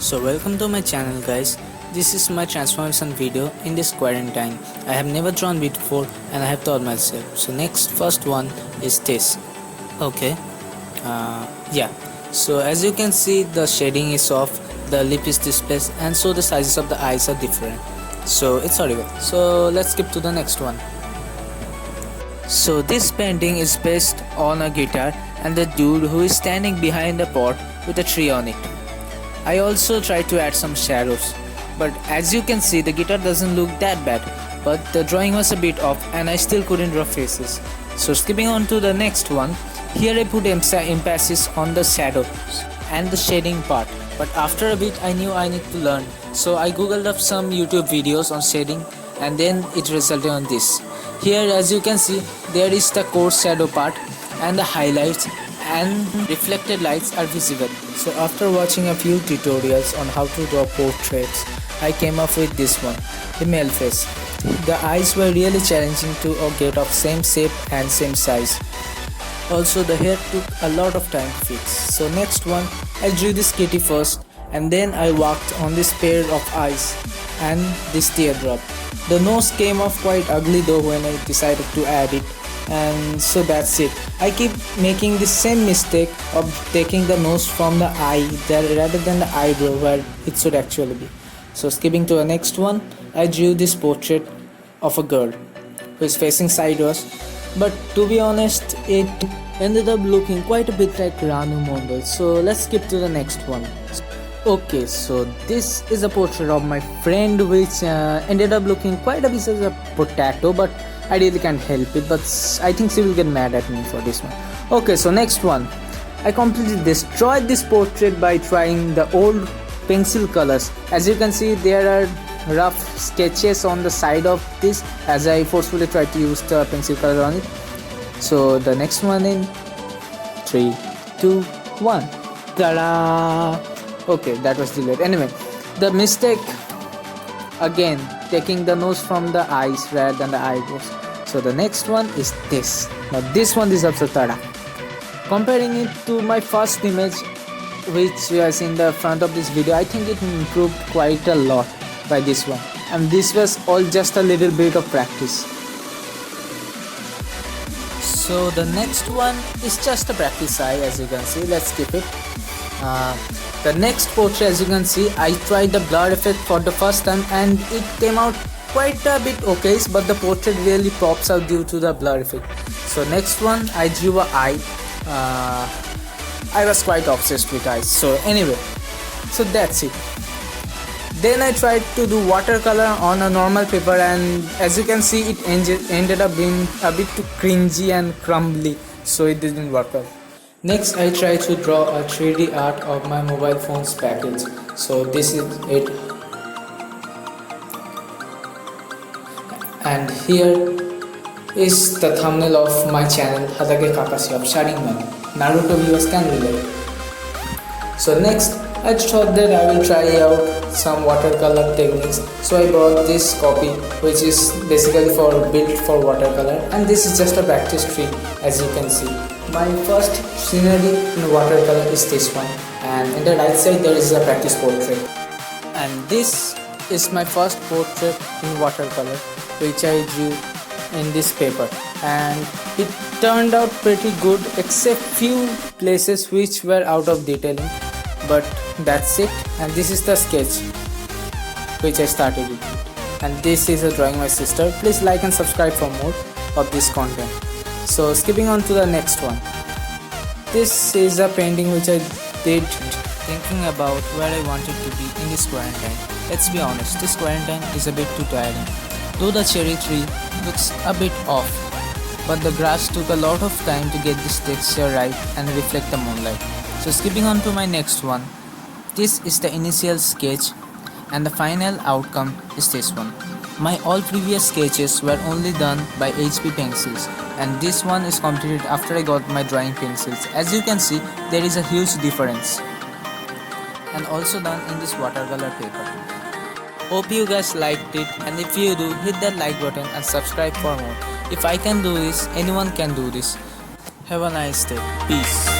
So welcome to my channel guys. This is my transformation video in this quarantine. I have never drawn before and I have taught myself. So first one is this. Okay. Yeah. So as you can see, the shading is off, the lip is displaced, and so the sizes of the eyes are different. So it's horrible. So let's skip to the next one. So this painting is based on a guitar and the dude who is standing behind a pot with a tree on it. I also tried to add some shadows, but as you can see the guitar doesn't look that bad, but the drawing was a bit off and I still couldn't draw faces. So skipping on to the next one, here I put emphasis on the shadows and the shading part, but after a bit I knew I need to learn, so I googled up some YouTube videos on shading and then it resulted on this. Here as you can see there is the coarse shadow part and the highlights and reflected lights are visible. So after watching a few tutorials on how to draw portraits, I came up with this one, the male face. The eyes were really challenging to get of same shape and same size. Also the hair took a lot of time to fix. So next one, I drew this kitty first and then I worked on this pair of eyes and this teardrop. The nose came off quite ugly though when I decided to add it, and so that's it. I keep making the same mistake of taking the nose from the eye rather than the eyebrow where it should actually be. So skipping to the next one, I drew this portrait of a girl who is facing sideways, but to be honest it ended up looking quite a bit like Ranu Mondal. So let's skip to the next one. Okay, so this is a portrait of my friend which ended up looking quite a bit as a potato, but I really can't help it, but I think she will get mad at me for this one. Okay, so next one, I completely destroyed this portrait by trying the old pencil colors. As you can see there are rough sketches on the side of this as I forcefully tried to use the pencil color on it. So the next one in 3, 2, 1. Ta-da! Okay, that was delayed. Anyway, the mistake again, taking the nose from the eyes rather than the eyebrows. So the next one is this. Now this one deserves a tada. Comparing it to my first image which was in the front of this video, I think it improved quite a lot by this one, and this was all just a little bit of practice. So the next one is just a practice eye, as you can see. Let's skip it. The next portrait, as you can see, I tried the blur effect for the first time and it came out quite a bit okay, but the portrait really pops out due to the blur effect. So next one, I drew a eye. I was quite obsessed with eyes. So anyway, so that's it. Then I tried to do watercolor on a normal paper, and as you can see it ended up being a bit too cringy and crumbly, so it didn't work out. Next I tried to draw a 3D art of my mobile phone's package. So this is it. And here is the thumbnail of my channel Hadage Kakashi of Sharingan. Naruto viewers can relate. So next I thought that I will try out some watercolor techniques. So I brought this copy which is basically built for watercolor, and this is just a practice trick, as you can see. My first scenery in watercolor is this one, and in the right side there is a practice portrait. And this is my first portrait in watercolor which I drew in this paper, and it turned out pretty good except few places which were out of detailing, but that's it. And this is the sketch which I started with, and this is a drawing my sister. Please like and subscribe for more of this content. So skipping on to the next one, this is a painting which I did thinking about where I wanted to be in this quarantine. Let's be honest, this quarantine is a bit too tiring. Though the cherry tree looks a bit off, but the grass took a lot of time to get this texture right and reflect the moonlight. So skipping on to my next one, this is the initial sketch and the final outcome is this one. My all previous sketches were only done by HB pencils, and this one is completed after I got my drawing pencils. As you can see, there is a huge difference, and also done in this watercolor paper. Hope you guys liked it, and if you do, hit that like button and subscribe for more. If I can do this, anyone can do this. Have a nice day. Peace.